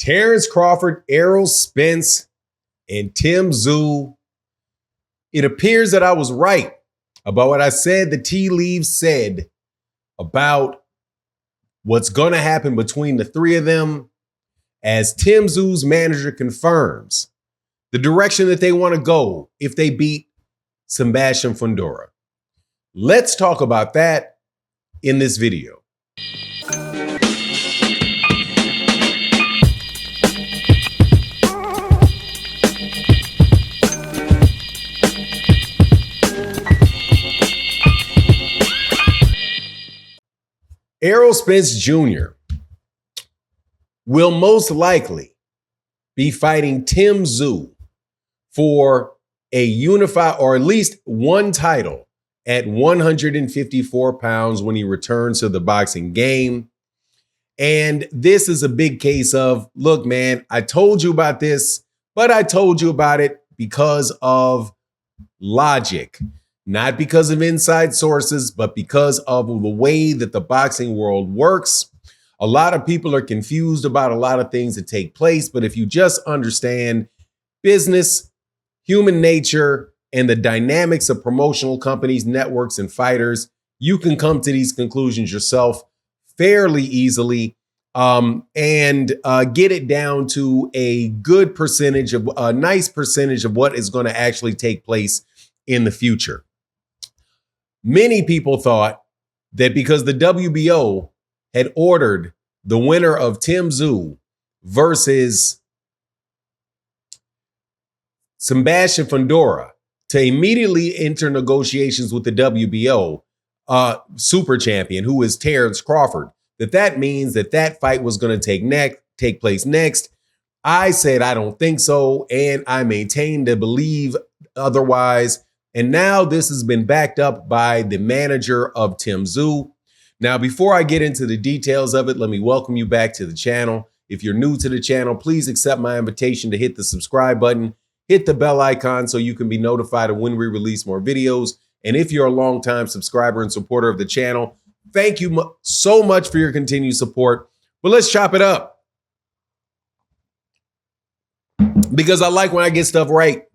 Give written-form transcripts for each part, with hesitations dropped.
Terence Crawford, Errol, Spence, and Tszyu. It appears that I was right about what I said the tea leaves said about what's going to happen between the three of them, as Tszyu's manager confirms the direction that they want to go if they beat Sebastian Fundora. Let's talk about that in this video. Errol Spence Jr. will most likely be fighting Tszyu for a unified, or at least one title, at 154 pounds when he returns to the boxing game. And this is a big case of, look, man, I told you about this, but I told you about it because of logic. Not because of inside sources, but because of the way that the boxing world works. A lot of people are confused about a lot of things that take place, but if you just understand business, human nature, and the dynamics of promotional companies, networks, and fighters, you can come to these conclusions yourself fairly easily and get it down to a good percentage of a nice percentage of what is going to actually take place in the future. Many people thought that because the WBO had ordered the winner of Tszyu versus Sebastian Fundora to immediately enter negotiations with the WBO super champion, who is Terence Crawford, that means that fight was going to take place next. I said I don't think so, and I maintain to believe otherwise. And now this has been backed up by the manager of Tszyu. Now, before I get into the details of it, let me welcome you back to the channel. If you're new to the channel, please accept my invitation to hit the subscribe button, hit the bell icon so you can be notified of when we release more videos. And if you're a longtime subscriber and supporter of the channel, thank you so much for your continued support. But let's chop it up, because I like when I get stuff right.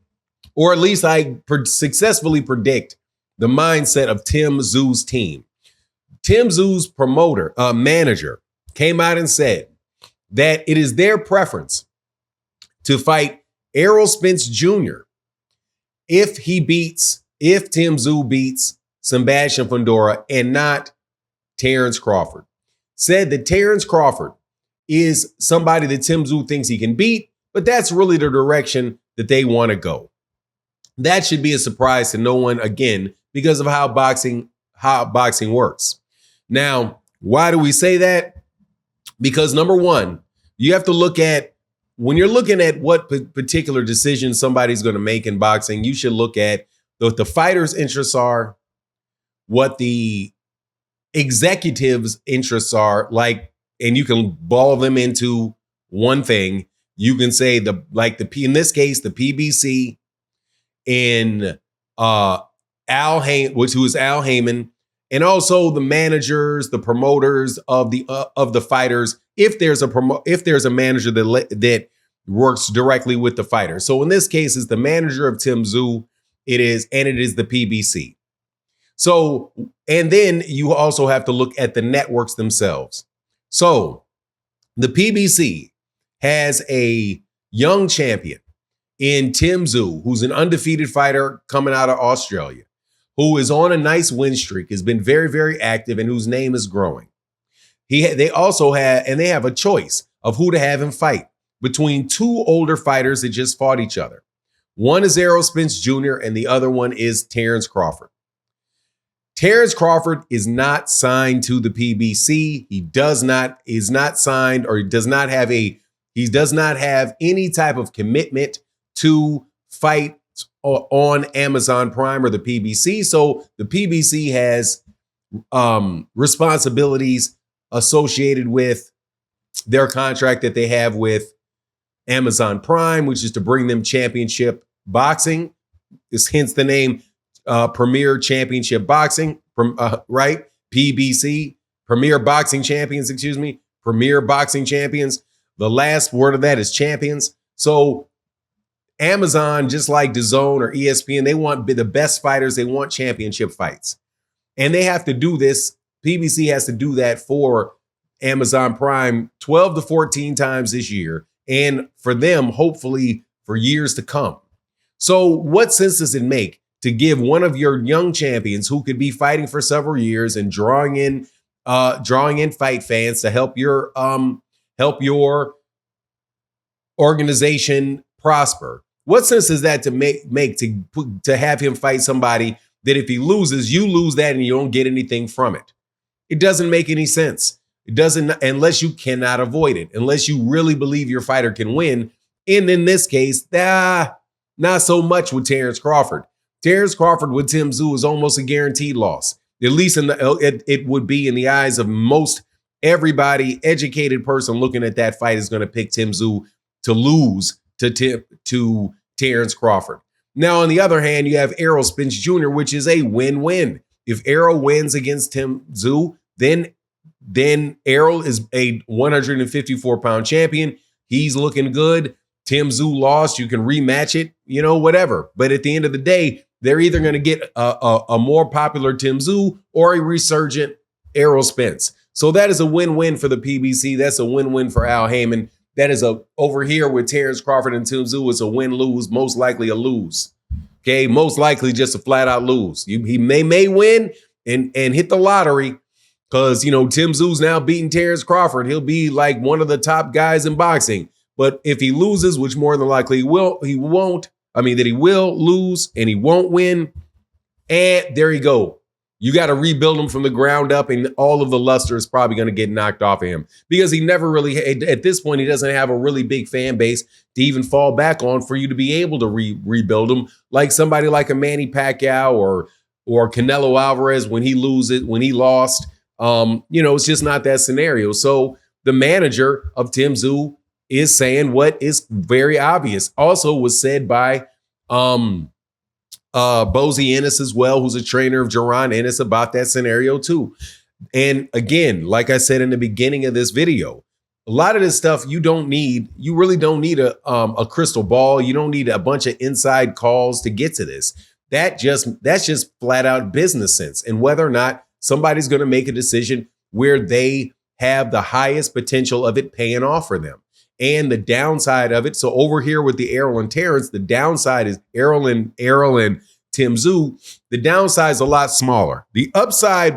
Or at least I successfully predict the mindset of Tszyu's team. Tszyu's manager came out and said that it is their preference to fight Errol Spence Jr. if Tszyu beats Sebastian Fundora and not Terence Crawford. Said that Terence Crawford is somebody that Tszyu thinks he can beat, but that's really the direction that they want to go. That should be a surprise to no one, again, because of how boxing works. Now, why do we say that? Because number one, you have to look at, when you're looking at what particular decision somebody's going to make in boxing, you should look at what the fighter's interests are, what the executives' interests are, like, and you can ball them into one thing. You can say in this case, the PBC, in who is Al Heyman, and also the managers, the promoters of the fighters, if there's a manager that works directly with the fighter. So in this case, it's the manager of Tszyu, it is the PBC. So, and then you also have to look at the networks themselves. So the PBC has a young champion in Tszyu, who's an undefeated fighter coming out of Australia, who is on a nice win streak, has been very, very active, and whose name is growing. They have a choice of who to have him fight between two older fighters that just fought each other. One is Errol Spence Jr. and the other one is Terence Crawford. Terence Crawford is not signed to the PBC. He does not have any type of commitment to fight on Amazon Prime or the PBC. So the PBC has responsibilities associated with their contract that they have with Amazon Prime, which is to bring them championship boxing. Hence the name Premier Championship Boxing, right? PBC, Premier Boxing Champions, Premier Boxing Champions. The last word of that is champions. So Amazon, just like DAZN or ESPN, they want the best fighters. They want championship fights. And they have to do this. PBC has to do that for Amazon Prime 12 to 14 times this year. And for them, hopefully for years to come. So what sense does it make to give one of your young champions who could be fighting for several years and drawing in fight fans to help your organization prosper? What sense is that to make to have him fight somebody that if he loses, you lose that and you don't get anything from it? It doesn't make any sense. It doesn't, unless you cannot avoid it, unless you really believe your fighter can win. And in this case, not so much with Terence Crawford. Terence Crawford with Tim Tszyu is almost a guaranteed loss. At least it would be in the eyes of most everybody. Educated person looking at that fight is going to pick Tim Tszyu to lose to Terence Crawford. Now, on the other hand, you have Errol Spence Jr., which is a win-win. If Errol wins against Tim Tszyu, then Errol is a 154-pound champion. He's looking good. Tim Tszyu lost. You can rematch it, whatever. But at the end of the day, they're either going to get a more popular Tim Tszyu or a resurgent Errol Spence. So that is a win-win for the PBC. That's a win-win for Al Heyman. That is over here with Terence Crawford and Tim Tszyu, it's a win-lose, most likely a lose. Okay, most likely just a flat-out lose. He may win and hit the lottery because, Tim Tszyu's now beating Terence Crawford. He'll be like one of the top guys in boxing. But if he loses, which more than likely he will lose and he won't win, and there you go. You got to rebuild him from the ground up, and all of the luster is probably going to get knocked off of him because he never really, at this point, he doesn't have a really big fan base to even fall back on for you to be able to rebuild him like somebody like a Manny Pacquiao or Canelo Alvarez when he lost. It's just not that scenario. So the manager of Tim Tszyu is saying what is very obvious. Also was said by Bozy Ennis as well, who's a trainer of Jaron Ennis, about that scenario too. And again, like I said in the beginning of this video, a lot of this stuff you really don't need a crystal ball. You don't need a bunch of inside calls to get to this. That's just flat out business sense. And whether or not somebody's going to make a decision where they have the highest potential of it paying off for them. And the downside of it. So over here with the Errol and Terence, the downside is Errol and Tim Tszyu. The downside is a lot smaller. The upside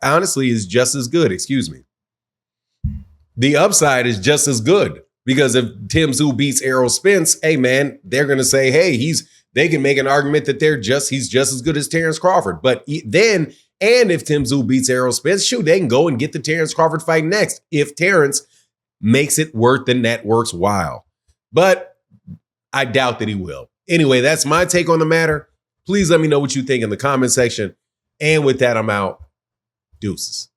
honestly is just as good. Excuse me. The upside is just as good because if Tim Tszyu beats Errol Spence, hey man, they're going to say, hey, they can make an argument that he's just as good as Terence Crawford. But then, and if Tim Tszyu beats Errol Spence, shoot, they can go and get the Terence Crawford fight next if Terence makes it worth the network's while. But I doubt that he will. Anyway, that's my take on the matter. Please let me know what you think in the comment section. And with that, I'm out. Deuces.